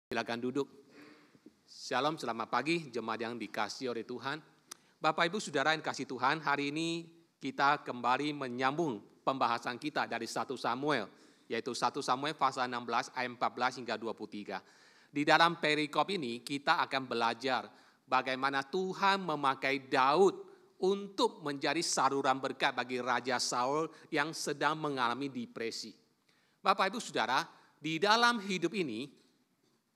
Silakan duduk. Shalom, selamat pagi jemaat yang dikasihi oleh Tuhan. Bapak Ibu Saudara yang kasih Tuhan, hari ini kita kembali menyambung pembahasan kita dari 1 Samuel, yaitu 1 Samuel pasal 16 ayat 14 hingga 23. Di dalam perikop ini kita akan belajar bagaimana Tuhan memakai Daud untuk menjadi saluran berkat bagi Raja Saul yang sedang mengalami depresi. Bapak Ibu Saudara, di dalam hidup ini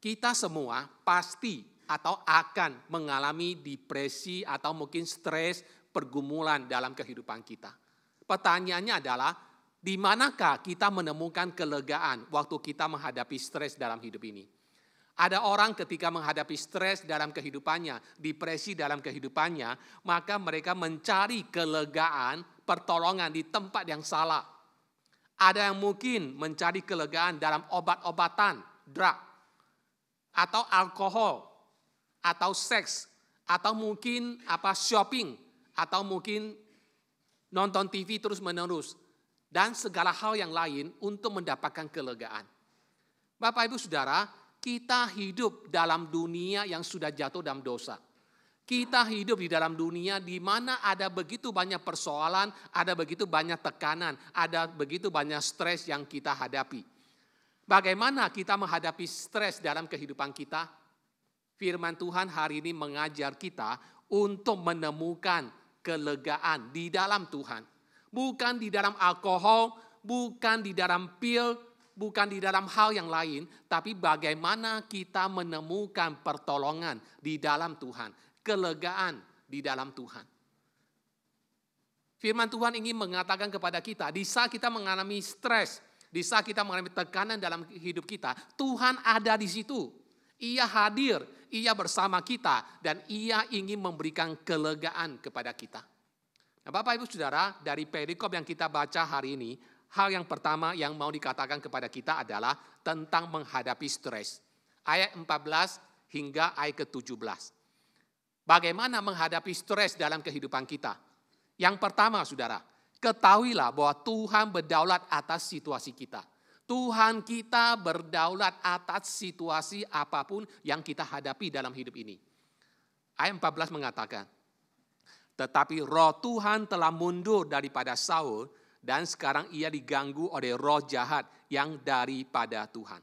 kita semua pasti atau akan mengalami depresi atau mungkin stres, pergumulan dalam kehidupan kita. Pertanyaannya adalah, di manakah kita menemukan kelegaan waktu kita menghadapi stres dalam hidup ini? Ada orang ketika menghadapi stres dalam kehidupannya, depresi dalam kehidupannya, maka mereka mencari kelegaan, pertolongan di tempat yang salah. Ada yang mungkin mencari kelegaan dalam obat-obatan, drug, atau alkohol, atau seks, atau mungkin shopping, atau mungkin nonton TV terus-menerus, dan segala hal yang lain untuk mendapatkan kelegaan. Bapak Ibu Saudara, kita hidup dalam dunia yang sudah jatuh dalam dosa. Kita hidup di dalam dunia di mana ada begitu banyak persoalan, ada begitu banyak tekanan, ada begitu banyak stres yang kita hadapi. Bagaimana kita menghadapi stres dalam kehidupan kita? Firman Tuhan hari ini mengajar kita untuk menemukan kelegaan di dalam Tuhan. Bukan di dalam alkohol, bukan di dalam pil, bukan di dalam hal yang lain. Tapi bagaimana kita menemukan pertolongan di dalam Tuhan. Kelegaan di dalam Tuhan. Firman Tuhan ingin mengatakan kepada kita, di saat kita mengalami stres, di saat kita mengalami tekanan dalam hidup kita, Tuhan ada di situ. Ia hadir, Ia bersama kita, dan Ia ingin memberikan kelegaan kepada kita. Nah, Bapak Ibu Saudara, dari perikop yang kita baca hari ini, hal yang pertama yang mau dikatakan kepada kita adalah tentang menghadapi stres. Ayat 14 hingga ayat ke-17. Bagaimana menghadapi stres dalam kehidupan kita? Yang pertama, Saudara, ketahuilah bahwa Tuhan berdaulat atas situasi kita. Tuhan kita berdaulat atas situasi apapun yang kita hadapi dalam hidup ini. Ayat 14 mengatakan, tetapi roh Tuhan telah mundur daripada Saul dan sekarang ia diganggu oleh roh jahat yang daripada Tuhan.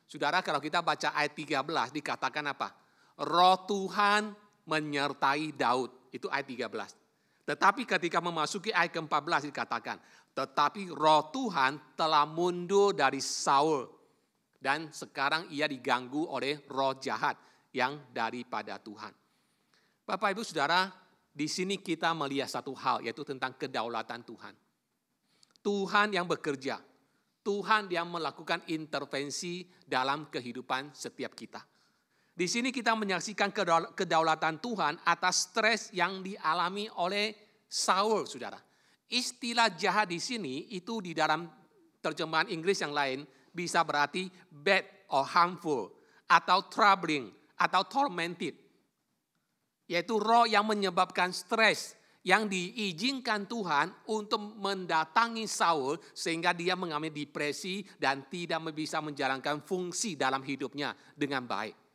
Saudara, kalau kita baca ayat 13 dikatakan apa? Roh Tuhan menyertai Daud. Itu ayat 13. Tetapi ketika memasuki ayat ke-14 dikatakan, tetapi roh Tuhan telah mundur dari Saul dan sekarang ia diganggu oleh roh jahat yang daripada Tuhan. Bapak Ibu Saudara, di sini kita melihat satu hal, yaitu tentang kedaulatan Tuhan. Tuhan yang bekerja, Tuhan yang melakukan intervensi dalam kehidupan setiap kita. Di sini kita menyaksikan kedaulatan Tuhan atas stres yang dialami oleh Saul, Saudara. Istilah jahat di sini itu di dalam terjemahan Inggris yang lain bisa berarti bad or harmful, atau troubling, atau tormented. Yaitu roh yang menyebabkan stres yang diizinkan Tuhan untuk mendatangi Saul sehingga dia mengalami depresi dan tidak bisa menjalankan fungsi dalam hidupnya dengan baik.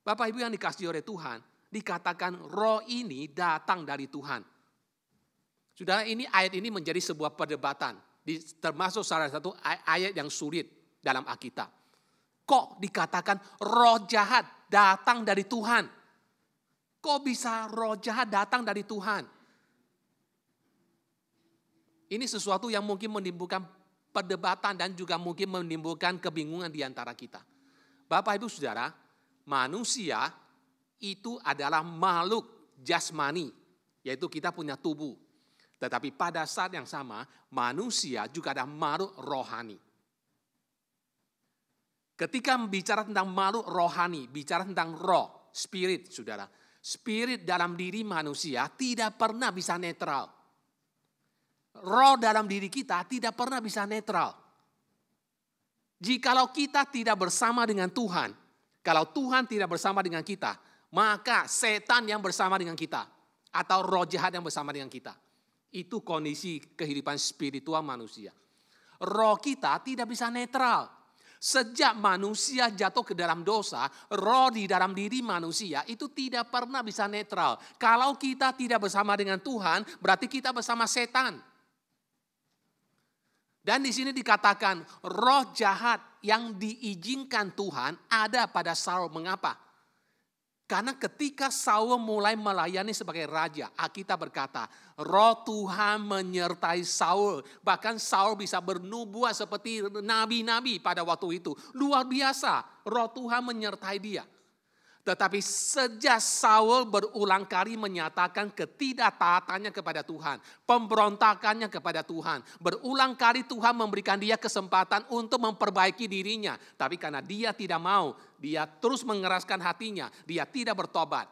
Bapak Ibu yang dikasihi oleh Tuhan, dikatakan roh ini datang dari Tuhan. Saudara, ini ayat ini menjadi sebuah perdebatan, termasuk salah satu ayat yang sulit dalam Alkitab. Kok dikatakan roh jahat datang dari Tuhan? Kok bisa roh jahat datang dari Tuhan? Ini sesuatu yang mungkin menimbulkan perdebatan dan juga mungkin menimbulkan kebingungan di antara kita. Bapak Ibu Saudara, manusia itu adalah makhluk jasmani, yaitu kita punya tubuh. Tetapi pada saat yang sama, manusia juga ada makhluk rohani. Ketika bicara tentang makhluk rohani, bicara tentang roh, spirit, Saudara. Spirit dalam diri manusia tidak pernah bisa netral. Roh dalam diri kita tidak pernah bisa netral. Jikalau kita tidak bersama dengan Tuhan, kalau Tuhan tidak bersama dengan kita, maka setan yang bersama dengan kita, atau roh jahat yang bersama dengan kita. Itu kondisi kehidupan spiritual manusia. Roh kita tidak bisa netral. Sejak manusia jatuh ke dalam dosa, roh di dalam diri manusia itu tidak pernah bisa netral. Kalau kita tidak bersama dengan Tuhan, berarti kita bersama setan. Dan di sini dikatakan roh jahat yang diizinkan Tuhan ada pada Saul. Mengapa? Karena ketika Saul mulai melayani sebagai raja, Alkitab berkata, roh Tuhan menyertai Saul. Bahkan Saul bisa bernubuat seperti nabi-nabi pada waktu itu. Luar biasa, roh Tuhan menyertai dia. Tetapi sejak Saul berulang kali menyatakan ketidaktaatannya kepada Tuhan, pemberontakannya kepada Tuhan, berulang kali Tuhan memberikan dia kesempatan untuk memperbaiki dirinya. Tapi karena dia tidak mau, dia terus mengeraskan hatinya, dia tidak bertobat.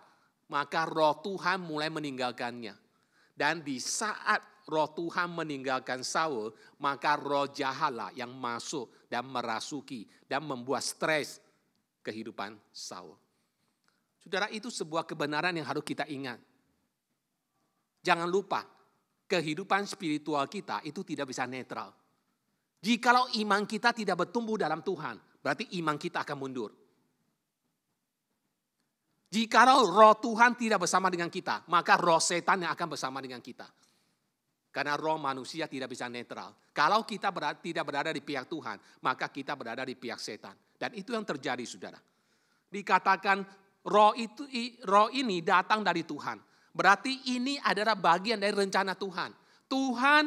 Maka roh Tuhan mulai meninggalkannya. Dan di saat roh Tuhan meninggalkan Saul, maka roh jahatlah yang masuk dan merasuki dan membuat stres kehidupan Saul. Saudara, itu sebuah kebenaran yang harus kita ingat. Jangan lupa, kehidupan spiritual kita itu tidak bisa netral. Jikalau iman kita tidak bertumbuh dalam Tuhan, berarti iman kita akan mundur. Jikalau roh Tuhan tidak bersama dengan kita, maka roh setan yang akan bersama dengan kita. Karena roh manusia tidak bisa netral. Kalau kita tidak berada di pihak Tuhan, maka kita berada di pihak setan. Dan itu yang terjadi, saudara. Dikatakan roh ini datang dari Tuhan. Berarti ini adalah bagian dari rencana Tuhan. Tuhan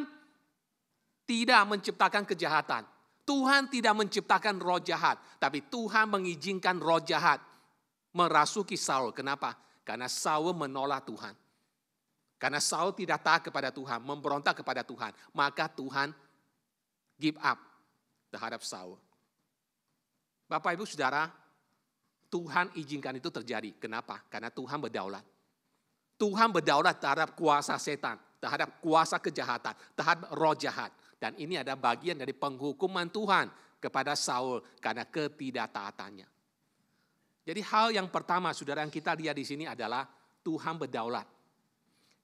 tidak menciptakan kejahatan. Tuhan tidak menciptakan roh jahat. Tapi Tuhan mengizinkan roh jahat merasuki Saul. Kenapa? Karena Saul menolak Tuhan. Karena Saul tidak taat kepada Tuhan, memberontak kepada Tuhan. Maka Tuhan give up terhadap Saul. Bapak, Ibu, Saudara, Tuhan izinkan itu terjadi. Kenapa? Karena Tuhan berdaulat. Tuhan berdaulat terhadap kuasa setan, terhadap kuasa kejahatan, terhadap roh jahat. Dan ini ada bagian dari penghukuman Tuhan kepada Saul karena ketidaktaatannya. Jadi hal yang pertama, saudara, yang kita lihat di sini adalah Tuhan berdaulat.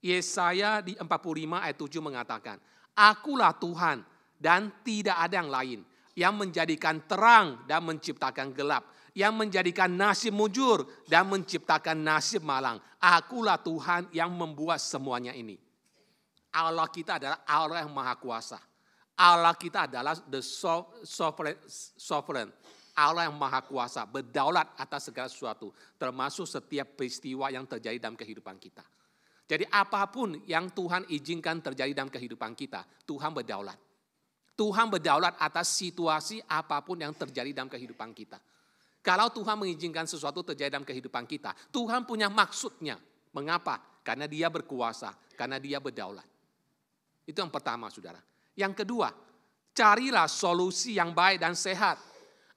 Yesaya di 45 ayat 7 mengatakan, Akulah Tuhan dan tidak ada yang lain, yang menjadikan terang dan menciptakan gelap, yang menjadikan nasib mujur dan menciptakan nasib malang. Akulah Tuhan yang membuat semuanya ini. Allah kita adalah Allah yang maha kuasa. Allah kita adalah the sovereign. Allah yang maha kuasa, berdaulat atas segala sesuatu, termasuk setiap peristiwa yang terjadi dalam kehidupan kita. Jadi apapun yang Tuhan izinkan terjadi dalam kehidupan kita, Tuhan berdaulat. Tuhan berdaulat atas situasi apapun yang terjadi dalam kehidupan kita. Kalau Tuhan mengizinkan sesuatu terjadi dalam kehidupan kita, Tuhan punya maksudnya. Mengapa? Karena Dia berkuasa, karena Dia berdaulat. Itu yang pertama, saudara. Yang kedua, carilah solusi yang baik dan sehat.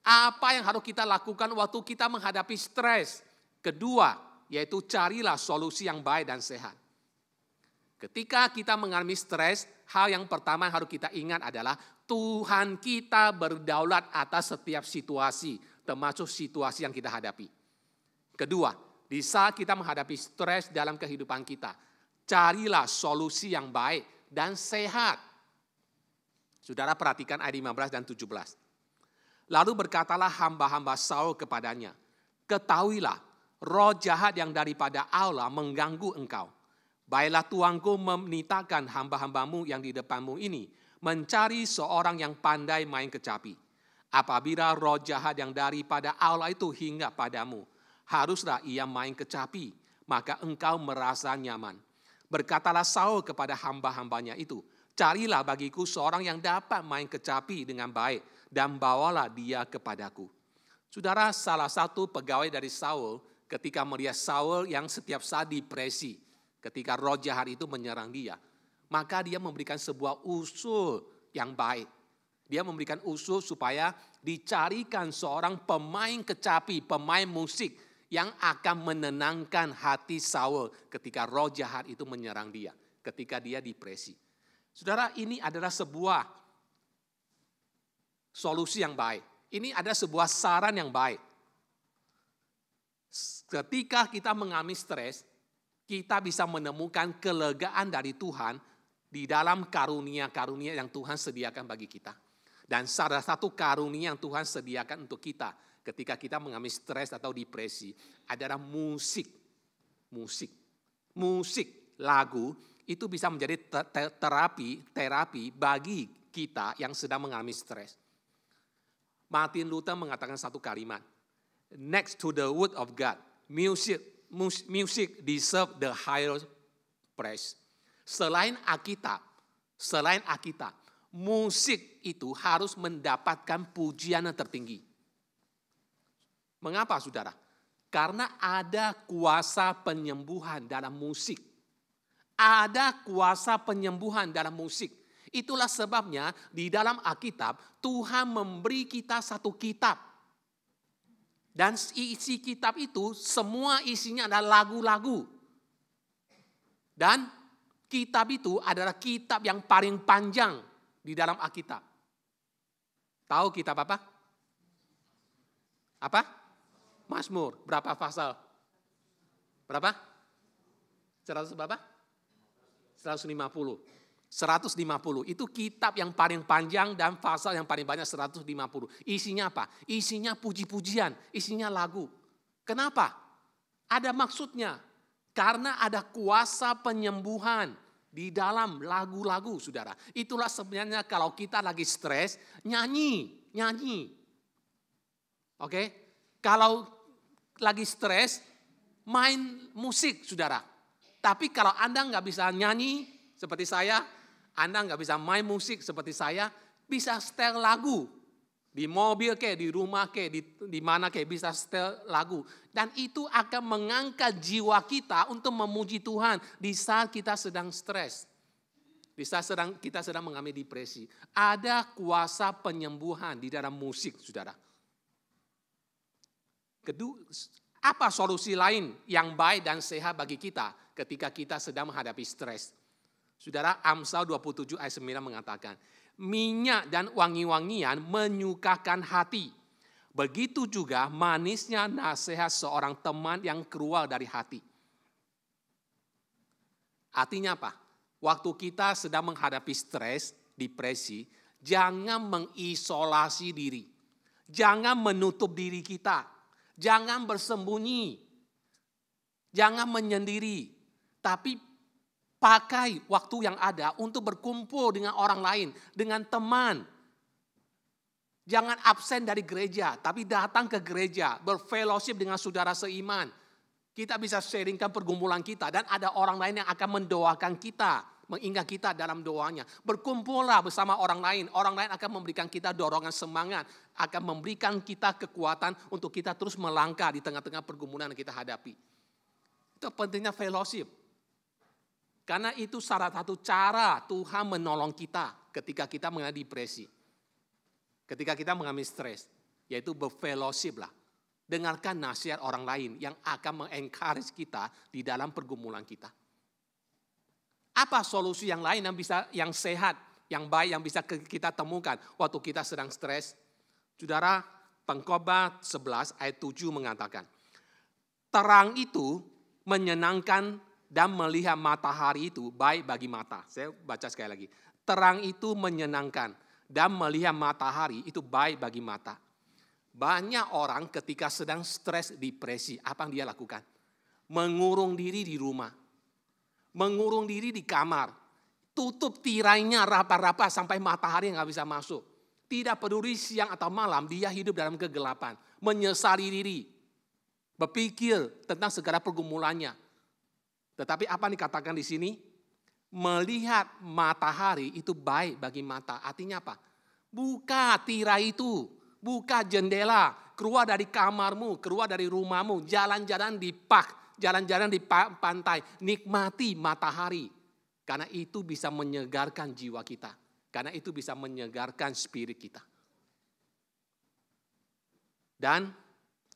Apa yang harus kita lakukan waktu kita menghadapi stres? Kedua, yaitu carilah solusi yang baik dan sehat. Ketika kita mengalami stres, hal yang pertama yang harus kita ingat adalah Tuhan kita berdaulat atas setiap situasi, termasuk situasi yang kita hadapi. Kedua, di saat kita menghadapi stres dalam kehidupan kita, carilah solusi yang baik dan sehat. Saudara perhatikan ayat 15 dan 17. Lalu berkatalah hamba-hamba Saul kepadanya, ketahuilah roh jahat yang daripada Allah mengganggu engkau. Baiklah tuanku menitahkan hamba-hambamu yang di depanmu ini, mencari seorang yang pandai main kecapi. Apabila roh jahat yang daripada Allah itu hingga padamu, haruslah ia main kecapi, maka engkau merasa nyaman. Berkatalah Saul kepada hamba-hambanya itu, carilah bagiku seorang yang dapat main kecapi dengan baik, dan bawalah dia kepadaku. Saudara, salah satu pegawai dari Saul, ketika melihat Saul yang setiap saat depresi, ketika roh jahat itu menyerang dia, maka dia memberikan sebuah usul yang baik. Dia memberikan usul supaya dicarikan seorang pemain kecapi, pemain musik yang akan menenangkan hati Saul ketika roh jahat itu menyerang dia, ketika dia depresi. Saudara, ini adalah sebuah solusi yang baik. Ini adalah sebuah saran yang baik. Ketika kita mengalami stres, kita bisa menemukan kelegaan dari Tuhan di dalam karunia-karunia yang Tuhan sediakan bagi kita. Dan salah satu karunia yang Tuhan sediakan untuk kita ketika kita mengalami stres atau depresi adalah musik. Musik, lagu itu bisa menjadi terapi bagi kita yang sedang mengalami stres. Martin Luther mengatakan satu kalimat, next to the word of God, music deserve the highest praise. Selain Alkitab, musik itu harus mendapatkan pujian yang tertinggi. Mengapa, saudara? Karena ada kuasa penyembuhan dalam musik. Ada kuasa penyembuhan dalam musik. Itulah sebabnya di dalam Alkitab Tuhan memberi kita satu kitab. Dan isi kitab itu semua isinya adalah lagu-lagu. Dan kitab itu adalah kitab yang paling panjang di dalam Alkitab. Tahu kitab apa? Apa? Mazmur. Berapa pasal? Berapa? 100 berapa? 150. 150. Itu kitab yang paling panjang dan pasal yang paling banyak 150. Isinya apa? Isinya puji-pujian, isinya lagu. Kenapa? Ada maksudnya. Karena ada kuasa penyembuhan di dalam lagu-lagu, saudara. Itulah sebenarnya kalau kita lagi stres, nyanyi. Oke? Kalau lagi stres, main musik, saudara. Tapi kalau Anda nggak bisa nyanyi seperti saya, Anda nggak bisa main musik seperti saya, bisa setel lagu. Di mobil kayak, di rumah kayak, di mana kayak bisa setel lagu. Dan itu akan mengangkat jiwa kita untuk memuji Tuhan di saat kita sedang stres. Di saat kita sedang mengalami depresi. Ada kuasa penyembuhan di dalam musik, saudara. Kedua, apa solusi lain yang baik dan sehat bagi kita ketika kita sedang menghadapi stres? Saudara, Amsal 27 ayat 9 mengatakan, minyak dan wangi-wangian menyukakan hati. Begitu juga manisnya nasihat seorang teman yang keluar dari hati. Artinya apa? Waktu kita sedang menghadapi stres, depresi, jangan mengisolasi diri. Jangan menutup diri kita. Jangan bersembunyi. Jangan menyendiri. Tapi pakai waktu yang ada untuk berkumpul dengan orang lain, dengan teman. Jangan absen dari gereja, tapi datang ke gereja, berfellowship dengan saudara seiman. Kita bisa sharingkan pergumulan kita dan ada orang lain yang akan mendoakan kita, mengingat kita dalam doanya. Berkumpullah bersama orang lain akan memberikan kita dorongan semangat, akan memberikan kita kekuatan untuk kita terus melangkah di tengah-tengah pergumulan yang kita hadapi. Itu pentingnya fellowship. Karena itu salah satu cara Tuhan menolong kita ketika kita mengalami depresi. Ketika kita mengalami stres, yaitu berfellowship lah. Dengarkan nasihat orang lain yang akan mengencourage kita di dalam pergumulan kita. Apa solusi yang lain yang sehat, yang baik, yang bisa kita temukan waktu kita sedang stres? Saudara, Pengkhotbah 11 ayat 7 mengatakan, terang itu menyenangkan dan melihat matahari itu baik bagi mata. Saya baca sekali lagi. Terang itu menyenangkan dan melihat matahari itu baik bagi mata. Banyak orang ketika sedang stres, depresi, apa yang dia lakukan? Mengurung diri di rumah. Mengurung diri di kamar. Tutup tirainya rapat-rapat sampai matahari nggak bisa masuk. Tidak peduli siang atau malam, dia hidup dalam kegelapan. Menyesali diri. Berpikir tentang segala pergumulannya. Tetapi apa yang dikatakan di sini? Melihat matahari itu baik bagi mata. Artinya apa? Buka tirai itu. Buka jendela. Keluar dari kamarmu. Keluar dari rumahmu. Jalan-jalan di park. Jalan-jalan di pantai. Nikmati matahari. Karena itu bisa menyegarkan jiwa kita. Karena itu bisa menyegarkan spirit kita. Dan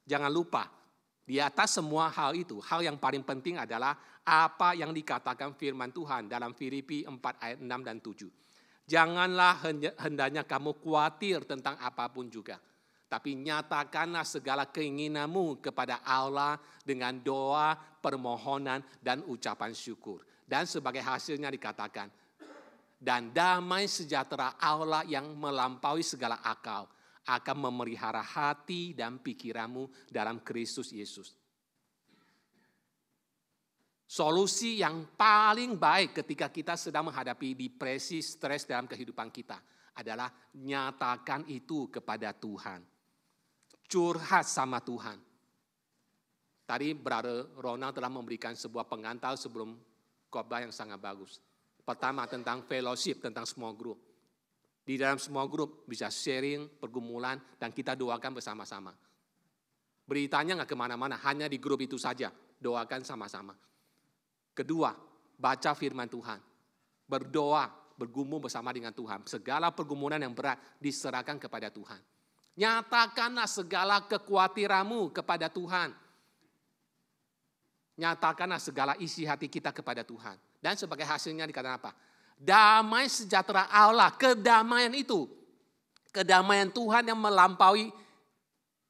jangan lupa. Di atas semua hal itu. Hal yang paling penting adalah apa yang dikatakan firman Tuhan dalam Filipi 4 ayat 6 dan 7. Janganlah hendaknya kamu khawatir tentang apapun juga. Tapi nyatakanlah segala keinginanmu kepada Allah dengan doa, permohonan, dan ucapan syukur. Dan sebagai hasilnya dikatakan, Dan damai sejahtera Allah yang melampaui segala akal akan memelihara hati dan pikiranmu dalam Kristus Yesus. Solusi yang paling baik ketika kita sedang menghadapi depresi, stres dalam kehidupan kita adalah nyatakan itu kepada Tuhan. Curhat sama Tuhan. Tadi Brother Ronald telah memberikan sebuah pengantar sebelum khotbah yang sangat bagus. Pertama tentang fellowship, tentang small group. Di dalam small group bisa sharing, pergumulan, dan kita doakan bersama-sama. Beritanya nggak kemana-mana, hanya di grup itu saja. Doakan sama-sama. Kedua, baca firman Tuhan. Berdoa, bergumul bersama dengan Tuhan. Segala pergumulan yang berat diserahkan kepada Tuhan. Nyatakanlah segala kekhawatiranmu kepada Tuhan. Nyatakanlah segala isi hati kita kepada Tuhan. Dan sebagai hasilnya dikatakan apa? Damai sejahtera Allah, kedamaian itu. Kedamaian Tuhan yang melampaui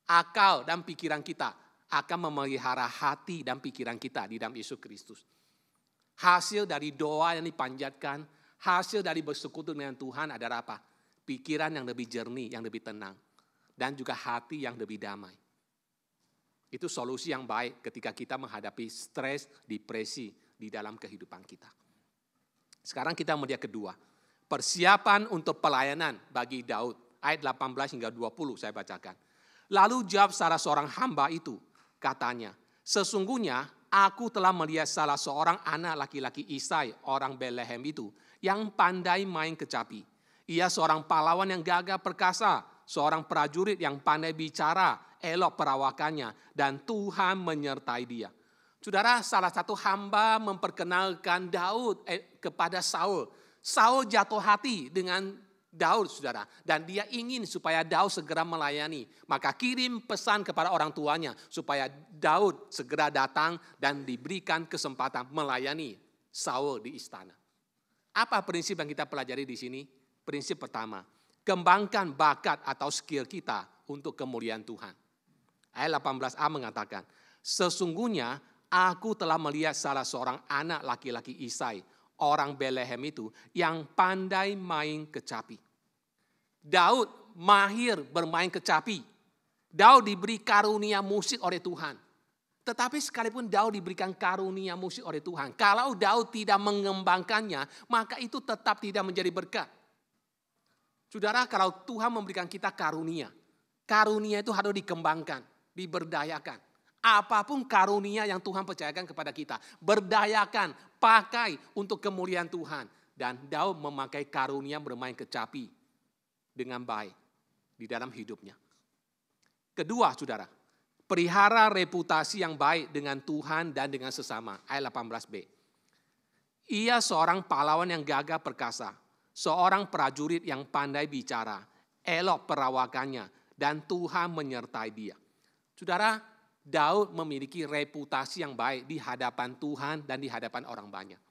akal dan pikiran kita akan memelihara hati dan pikiran kita di dalam Yesus Kristus. Hasil dari doa yang dipanjatkan, hasil dari bersekutu dengan Tuhan adalah apa? Pikiran yang lebih jernih, yang lebih tenang. Dan juga hati yang lebih damai. Itu solusi yang baik ketika kita menghadapi stres, depresi di dalam kehidupan kita. Sekarang kita melihat kedua. Persiapan untuk pelayanan bagi Daud. Ayat 18 hingga 20 saya bacakan. Lalu jawab salah seorang hamba itu. Katanya, sesungguhnya aku telah melihat salah seorang anak laki-laki Isai, orang Bethlehem itu, yang pandai main kecapi. Ia seorang pahlawan yang gagah perkasa, seorang prajurit yang pandai bicara, elok perawakannya, dan Tuhan menyertai dia. Saudara, salah satu hamba memperkenalkan Daud kepada Saul. Saul jatuh hati dengan Daud, saudara. Dan dia ingin supaya Daud segera melayani. Maka kirim pesan kepada orang tuanya supaya Daud segera datang dan diberikan kesempatan melayani Saul di istana. Apa prinsip yang kita pelajari di sini? Prinsip pertama, kembangkan bakat atau skill kita untuk kemuliaan Tuhan. Ayat 18a mengatakan, sesungguhnya aku telah melihat salah seorang anak laki-laki Isai, orang Bethlehem itu, yang pandai main kecapi. Daud mahir bermain kecapi. Daud diberi karunia musik oleh Tuhan. Tetapi sekalipun Daud diberikan karunia musik oleh Tuhan, kalau Daud tidak mengembangkannya, maka itu tetap tidak menjadi berkat. Saudara, kalau Tuhan memberikan kita karunia itu harus dikembangkan, diberdayakan. Apapun karunia yang Tuhan percayakan kepada kita, berdayakan, pakai untuk kemuliaan Tuhan. Dan Daud memakai karunia bermain kecapi dengan baik di dalam hidupnya. Kedua, saudara, pelihara reputasi yang baik dengan Tuhan dan dengan sesama. Ayat 18b. Ia seorang pahlawan yang gagah perkasa, seorang prajurit yang pandai bicara, elok perawakannya, dan Tuhan menyertai dia. Saudara, Daud memiliki reputasi yang baik di hadapan Tuhan dan di hadapan orang banyak.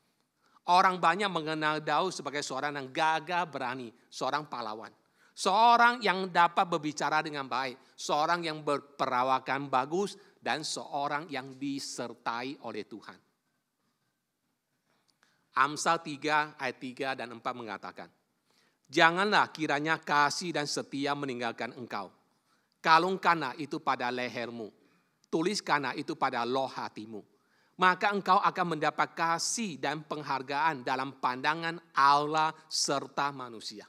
Orang banyak mengenal Daud sebagai seorang yang gagah berani, seorang pahlawan. Seorang yang dapat berbicara dengan baik, seorang yang berperawakan bagus, dan seorang yang disertai oleh Tuhan. Amsal 3 ayat 3 dan 4 mengatakan, janganlah kiranya kasih dan setia meninggalkan engkau. Kalungkanlah itu pada lehermu. Tuliskanlah itu pada loh hatimu. Maka engkau akan mendapat kasih dan penghargaan dalam pandangan Allah serta manusia.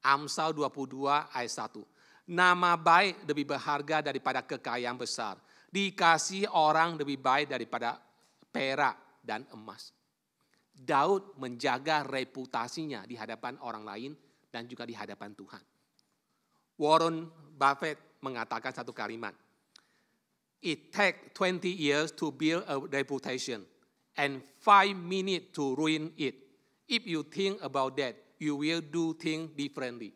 Amsal 22 ayat 1. Nama baik lebih berharga daripada kekayaan besar. Dikasihi orang lebih baik daripada perak dan emas. Daud menjaga reputasinya di hadapan orang lain dan juga di hadapan Tuhan. Warren Buffett mengatakan satu kalimat. It takes 20 years to build a reputation and 5 minutes to ruin it. If you think about that, you will do things differently.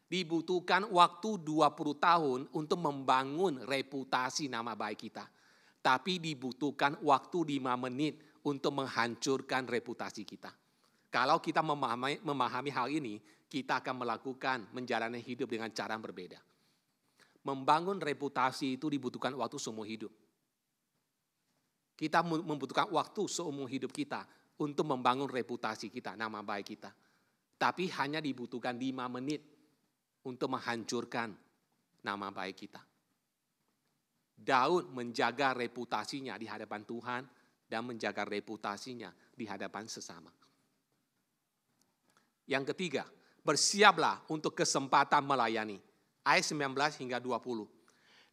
Dibutuhkan waktu 20 tahun untuk membangun reputasi nama baik kita. Tapi dibutuhkan waktu 5 menit untuk menghancurkan reputasi kita. Kalau kita memahami hal ini, kita akan melakukan menjalani hidup dengan cara yang berbeda. Membangun reputasi itu dibutuhkan waktu seumur hidup. Kita membutuhkan waktu seumur hidup kita untuk membangun reputasi kita, nama baik kita. Tapi hanya dibutuhkan 5 menit untuk menghancurkan nama baik kita. Daud menjaga reputasinya di hadapan Tuhan dan menjaga reputasinya di hadapan sesama. Yang ketiga, bersiaplah untuk kesempatan melayani. Ayat 19 hingga 20.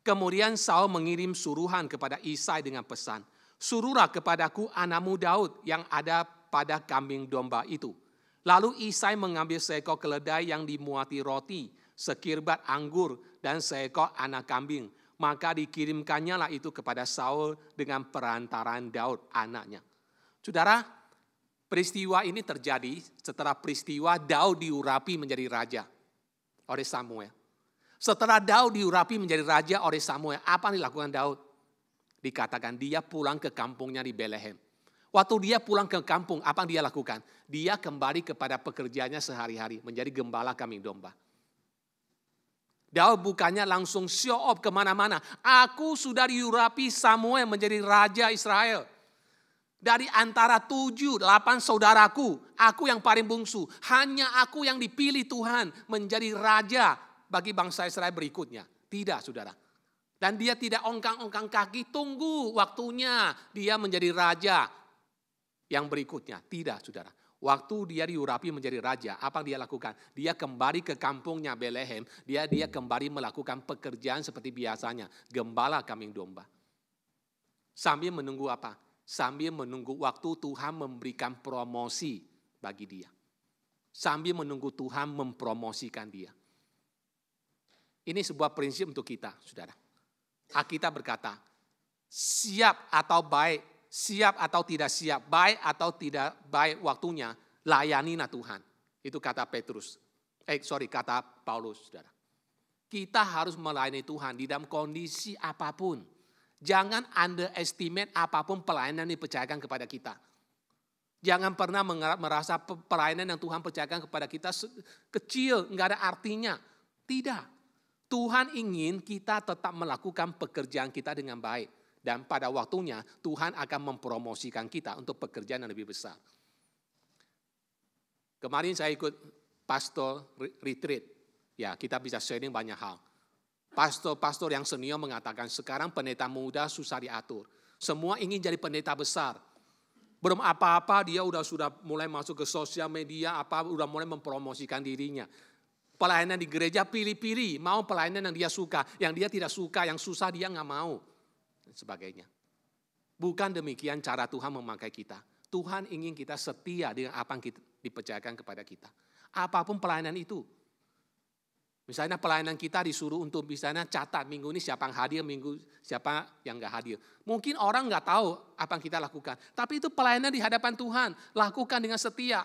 Kemudian Saul mengirim suruhan kepada Isai dengan pesan, suruhlah kepadaku anakmu Daud yang ada pada kambing domba itu. Lalu Isai mengambil seekor keledai yang dimuati roti, sekirbat anggur, dan seekor anak kambing. Maka dikirimkannya lah itu kepada Saul dengan perantaraan Daud anaknya. Saudara, peristiwa ini terjadi setelah peristiwa Daud diurapi menjadi raja oleh Samuel. Setelah Daud diurapi menjadi raja oleh Samuel, apa yang dilakukan Daud? Dikatakan dia pulang ke kampungnya di Bethlehem. Waktu dia pulang ke kampung, apa yang dia lakukan? Dia kembali kepada pekerjaannya sehari-hari, menjadi gembala kambing domba. Daud bukannya langsung show off kemana-mana. Aku sudah diurapi Samuel menjadi raja Israel. Dari antara 7-8 saudaraku, aku yang paling bungsu. Hanya aku yang dipilih Tuhan menjadi raja bagi bangsa Israel berikutnya. Tidak, saudara. Dan dia tidak ongkang-ongkang kaki, tunggu waktunya dia menjadi raja yang berikutnya. Tidak, saudara. Waktu dia diurapi menjadi raja, apa yang dia lakukan? Dia kembali ke kampungnya Bethlehem. Dia kembali melakukan pekerjaan seperti biasanya. Gembala kambing domba. Sambil menunggu apa? Sambil menunggu waktu Tuhan memberikan promosi bagi dia. Sambil menunggu Tuhan mempromosikan dia. Ini sebuah prinsip untuk kita, saudara. Alkitab berkata, siap atau baik, siap atau tidak siap, baik atau tidak baik waktunya, layanilah Tuhan. Itu kata kata Paulus, saudara. Kita harus melayani Tuhan di dalam kondisi apapun. Jangan underestimate apapun pelayanan yang dipercayakan kepada kita. Jangan pernah merasa pelayanan yang Tuhan percayakan kepada kita kecil, enggak ada artinya. Tidak. Tuhan ingin kita tetap melakukan pekerjaan kita dengan baik. Dan pada waktunya Tuhan akan mempromosikan kita untuk pekerjaan yang lebih besar. Kemarin saya ikut pastor retreat. Ya, kita bisa sharing banyak hal. Pastor-pastor yang senior mengatakan sekarang pendeta muda susah diatur. Semua ingin jadi pendeta besar. Belum apa-apa dia sudah mulai masuk ke sosial media, udah mulai mempromosikan dirinya. Pelayanan di gereja pilih-pilih, mau pelayanan yang dia suka, yang dia tidak suka, yang susah dia nggak mau. Dan sebagainya. Bukan demikian cara Tuhan memakai kita. Tuhan ingin kita setia dengan apa yang dipercayakan kepada kita. Apapun pelayanan itu. Misalnya pelayanan kita disuruh untuk misalnya catat minggu ini siapa yang hadir, minggu siapa yang nggak hadir. Mungkin orang nggak tahu apa yang kita lakukan. Tapi itu pelayanan di hadapan Tuhan. Lakukan dengan setia.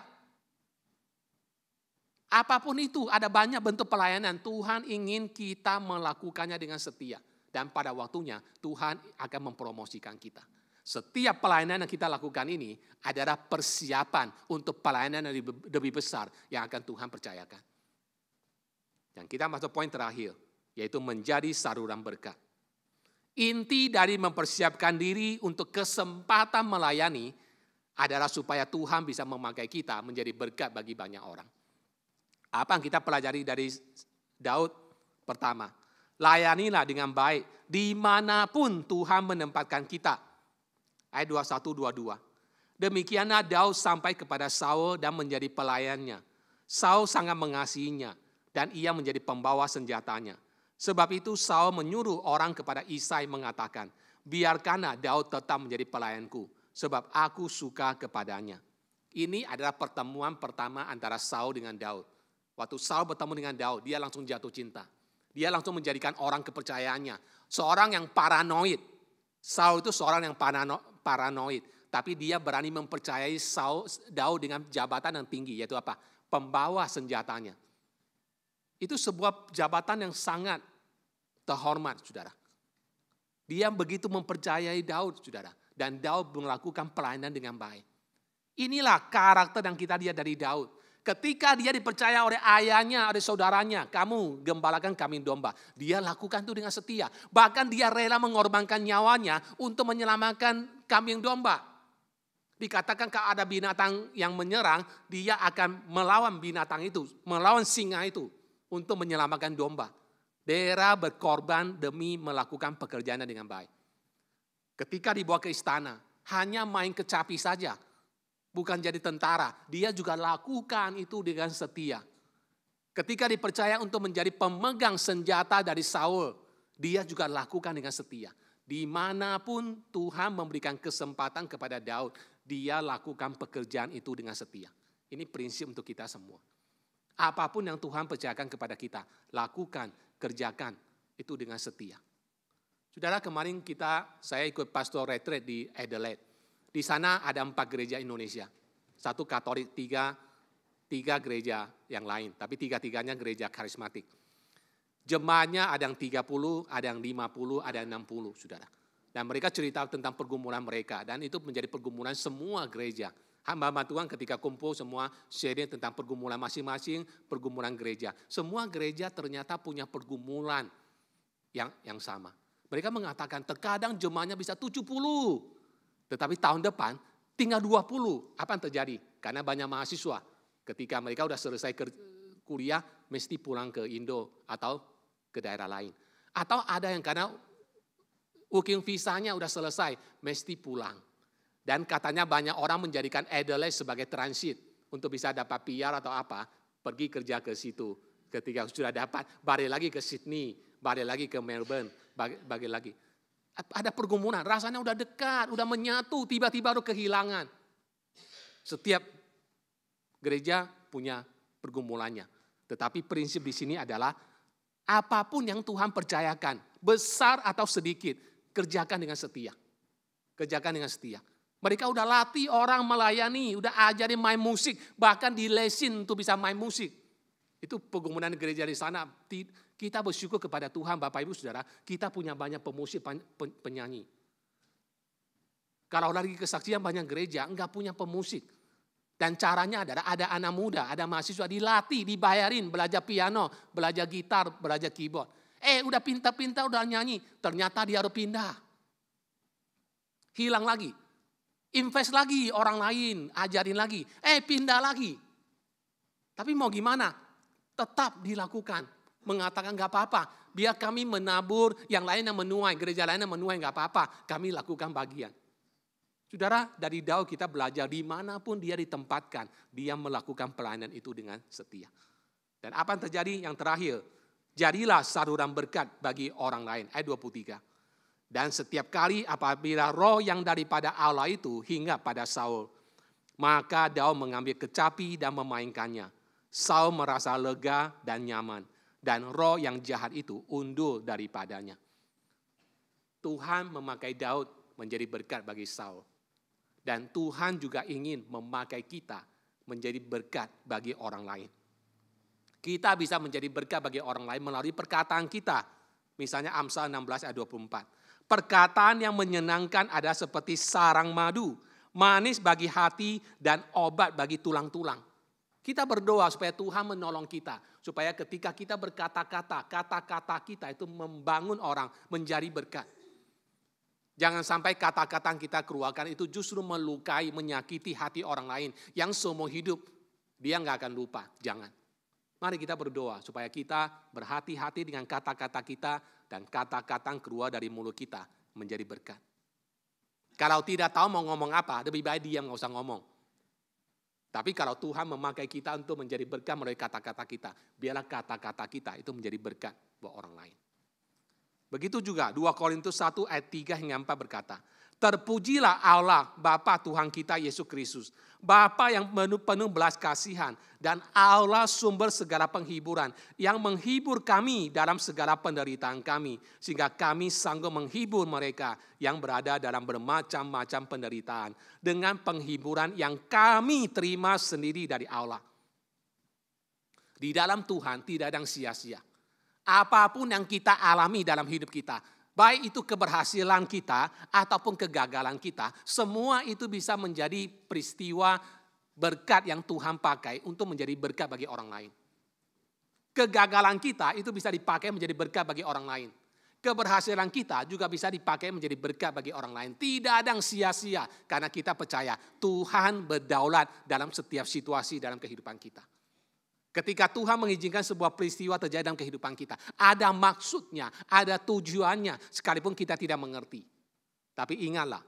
Apapun itu ada banyak bentuk pelayanan. Tuhan ingin kita melakukannya dengan setia. Dan pada waktunya Tuhan akan mempromosikan kita. Setiap pelayanan yang kita lakukan ini adalah persiapan untuk pelayanan yang lebih besar yang akan Tuhan percayakan. Yang kita masuk poin terakhir, yaitu menjadi saluran berkat. Inti dari mempersiapkan diri untuk kesempatan melayani adalah supaya Tuhan bisa memakai kita menjadi berkat bagi banyak orang. Apa yang kita pelajari dari Daud? Pertama, layanilah dengan baik dimanapun Tuhan menempatkan kita. Ayat 21-22. Demikianlah Daud sampai kepada Saul dan menjadi pelayannya. Saul sangat mengasihinya dan ia menjadi pembawa senjatanya. Sebab itu Saul menyuruh orang kepada Isai mengatakan, biarkanlah Daud tetap menjadi pelayanku, sebab aku suka kepadanya. Ini adalah pertemuan pertama antara Saul dengan Daud. Waktu Saul bertemu dengan Daud, dia langsung jatuh cinta. Dia langsung menjadikan orang kepercayaannya. Seorang yang paranoid. Saul itu seorang yang paranoid. Tapi dia berani mempercayai Daud dengan jabatan yang tinggi. Yaitu apa? Pembawa senjatanya. Itu sebuah jabatan yang sangat terhormat, saudara. Dia begitu mempercayai Daud, saudara. Dan Daud melakukan pelayanan dengan baik. Inilah karakter yang kita lihat dari Daud. Ketika dia dipercaya oleh ayahnya, oleh saudaranya, kamu gembalakan kambing domba. Dia lakukan itu dengan setia. Bahkan dia rela mengorbankan nyawanya untuk menyelamatkan kambing domba. Dikatakan kalau ada binatang yang menyerang, dia akan melawan binatang itu, melawan singa itu untuk menyelamatkan domba. Dera berkorban demi melakukan pekerjaannya dengan baik. Ketika dibawa ke istana, hanya main kecapi saja, bukan jadi tentara. Dia juga lakukan itu dengan setia. Ketika dipercaya untuk menjadi pemegang senjata dari Saul, dia juga lakukan dengan setia. Dimanapun Tuhan memberikan kesempatan kepada Daud, dia lakukan pekerjaan itu dengan setia. Ini prinsip untuk kita semua. Apapun yang Tuhan percayakan kepada kita, lakukan, kerjakan itu dengan setia. Saudara, kemarin saya ikut pastor retreat di Adelaide. Di sana ada 4 gereja Indonesia. 1 Katolik, 3 gereja yang lain. Tapi 3-tiganya gereja karismatik. Jemaatnya ada yang 30, ada yang 50, ada yang 60, saudara. Dan mereka cerita tentang pergumulan mereka. Dan itu menjadi pergumulan semua gereja. Hamba-hamba Tuhan ketika kumpul semua sharing tentang pergumulan masing-masing, pergumulan gereja. Semua gereja ternyata punya pergumulan yang sama. Mereka mengatakan terkadang jemaahnya bisa 70. Tetapi tahun depan tinggal 20. Apa yang terjadi? Karena banyak mahasiswa. Ketika mereka sudah selesai kuliah, mesti pulang ke Indo atau ke daerah lain. Atau ada yang karena working visanya udah selesai, mesti pulang. Dan katanya banyak orang menjadikan Adelaide sebagai transit untuk bisa dapat PR atau apa, pergi kerja ke situ. Ketika sudah dapat, balik lagi ke Sydney, balik lagi ke Melbourne, balik lagi. Ada pergumulan, rasanya udah dekat, udah menyatu, tiba-tiba udah kehilangan. Setiap gereja punya pergumulannya. Tetapi prinsip di sini adalah apapun yang Tuhan percayakan, besar atau sedikit, kerjakan dengan setia. Kerjakan dengan setia. Mereka udah latih orang melayani, udah ajarin main musik, bahkan dilesin untuk bisa main musik. Itu pergumulan gereja di sana. Kita bersyukur kepada Tuhan, Bapak Ibu Saudara, kita punya banyak pemusik, penyanyi. Kalau lagi kesaksian banyak gereja, enggak punya pemusik. Dan caranya adalah ada anak muda, ada mahasiswa dilatih, dibayarin, belajar piano, belajar gitar, belajar keyboard. Udah pintar-pintar, udah nyanyi. Ternyata dia harus pindah. Hilang lagi. Invest lagi orang lain, ajarin lagi. Pindah lagi. Tapi mau gimana? Tetap dilakukan. Mengatakan gak apa-apa. Biar kami menabur, yang lain yang menuai, gereja lain yang menuai gak apa-apa. Kami lakukan bagian. Saudara, dari Daud kita belajar dimanapun dia ditempatkan, dia melakukan pelayanan itu dengan setia. Dan apa yang terjadi? Yang terakhir, jadilah saluran berkat bagi orang lain. Ayat 23. Dan setiap kali apabila roh yang daripada Allah itu hingga pada Saul, maka Daud mengambil kecapi dan memainkannya. Saul merasa lega dan nyaman, dan roh yang jahat itu undur daripadanya. Tuhan memakai Daud menjadi berkat bagi Saul. Dan Tuhan juga ingin memakai kita menjadi berkat bagi orang lain. Kita bisa menjadi berkat bagi orang lain melalui perkataan kita. Misalnya Amsal 16 ayat 24. Perkataan yang menyenangkan ada seperti sarang madu, manis bagi hati dan obat bagi tulang-tulang. Kita berdoa supaya Tuhan menolong kita. Supaya ketika kita berkata-kata, kata-kata kita itu membangun orang menjadi berkat. Jangan sampai kata-kata yang kita keluarkan itu justru melukai, menyakiti hati orang lain. Yang seumur hidup dia nggak akan lupa. Jangan. Mari kita berdoa supaya kita berhati-hati dengan kata-kata kita dan kata-kata yang keluar dari mulut kita menjadi berkat. Kalau tidak tahu mau ngomong apa, lebih baik diam, nggak usah ngomong. Tapi kalau Tuhan memakai kita untuk menjadi berkat melalui kata-kata kita, biarlah kata-kata kita itu menjadi berkat buat orang lain. Begitu juga 2 Korintus 1 ayat 3 hingga 4 berkata, terpujilah Allah Bapa Tuhan kita Yesus Kristus, Bapa yang penuh belas kasihan dan Allah sumber segala penghiburan yang menghibur kami dalam segala penderitaan kami sehingga kami sanggup menghibur mereka yang berada dalam bermacam-macam penderitaan dengan penghiburan yang kami terima sendiri dari Allah. Di dalam Tuhan tidak ada yang sia-sia. Apapun yang kita alami dalam hidup kita, baik itu keberhasilan kita ataupun kegagalan kita, semua itu bisa menjadi peristiwa berkat yang Tuhan pakai untuk menjadi berkat bagi orang lain. Kegagalan kita itu bisa dipakai menjadi berkat bagi orang lain. keberhasilan kita juga bisa dipakai menjadi berkat bagi orang lain. Tidak ada yang sia-sia karena kita percaya Tuhan berdaulat dalam setiap situasi dalam kehidupan kita. Ketika Tuhan mengizinkan sebuah peristiwa terjadi dalam kehidupan kita, ada maksudnya, ada tujuannya, sekalipun kita tidak mengerti. Tapi ingatlah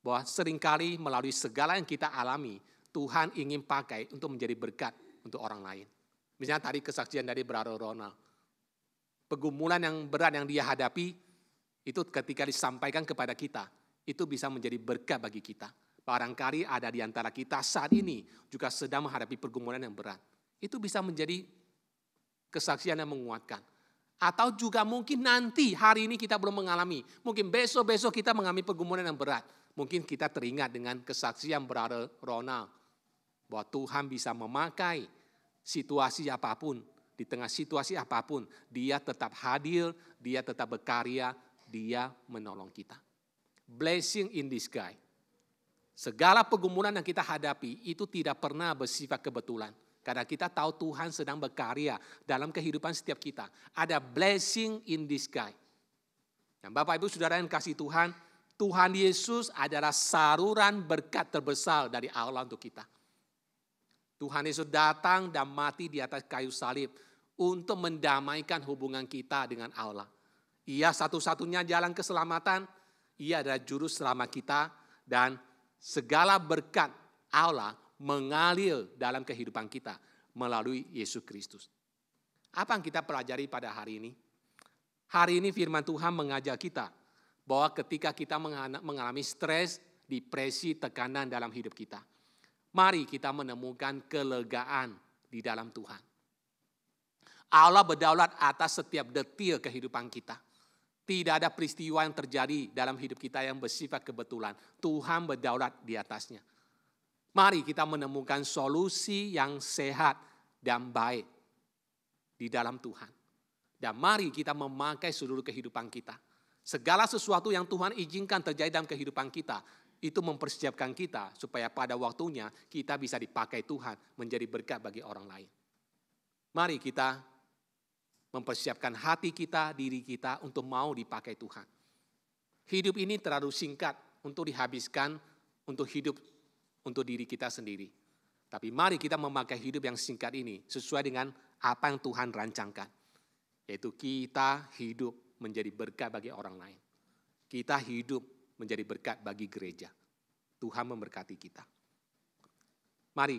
bahwa seringkali melalui segala yang kita alami, Tuhan ingin pakai untuk menjadi berkat untuk orang lain. Misalnya tadi kesaksian dari Brother Ronald. Pergumulan yang berat yang dia hadapi, itu ketika disampaikan kepada kita, itu bisa menjadi berkat bagi kita. Barangkali ada di antara kita saat ini juga sedang menghadapi pergumulan yang berat. Itu bisa menjadi kesaksian yang menguatkan. Atau juga mungkin nanti hari ini kita belum mengalami. Mungkin besok-besok kita mengalami pergumulan yang berat. Mungkin kita teringat dengan kesaksian Brother Ronald. Bahwa Tuhan bisa memakai situasi apapun. Di tengah situasi apapun, dia tetap hadir, dia tetap berkarya, dia menolong kita. Blessing in disguise. Segala pergumulan yang kita hadapi itu tidak pernah bersifat kebetulan. Karena kita tahu Tuhan sedang berkarya dalam kehidupan setiap kita. Ada blessing in disguise. Dan Bapak Ibu Saudara yang kasih Tuhan, Tuhan Yesus adalah saluran berkat terbesar dari Allah untuk kita. Tuhan Yesus datang dan mati di atas kayu salib untuk mendamaikan hubungan kita dengan Allah. Ia satu-satunya jalan keselamatan, ia adalah juru selamat kita, dan segala berkat Allah mengalir dalam kehidupan kita melalui Yesus Kristus. Apa yang kita pelajari pada hari ini? Hari ini firman Tuhan mengajak kita bahwa ketika kita mengalami stres, depresi, tekanan dalam hidup kita, mari kita menemukan kelegaan di dalam Tuhan. Allah berdaulat atas setiap detil kehidupan kita. Tidak ada peristiwa yang terjadi dalam hidup kita yang bersifat kebetulan. Tuhan berdaulat di atasnya. Mari kita menemukan solusi yang sehat dan baik di dalam Tuhan. Dan mari kita memakai seluruh kehidupan kita. Segala sesuatu yang Tuhan izinkan terjadi dalam kehidupan kita, itu mempersiapkan kita supaya pada waktunya kita bisa dipakai Tuhan menjadi berkat bagi orang lain. Mari kita mempersiapkan hati kita, diri kita untuk mau dipakai Tuhan. Hidup ini terlalu singkat untuk dihabiskan untuk hidup untuk diri kita sendiri. Tapi mari kita memakai hidup yang singkat ini sesuai dengan apa yang Tuhan rancangkan. Yaitu kita hidup menjadi berkat bagi orang lain. Kita hidup menjadi berkat bagi gereja. Tuhan memberkati kita. Mari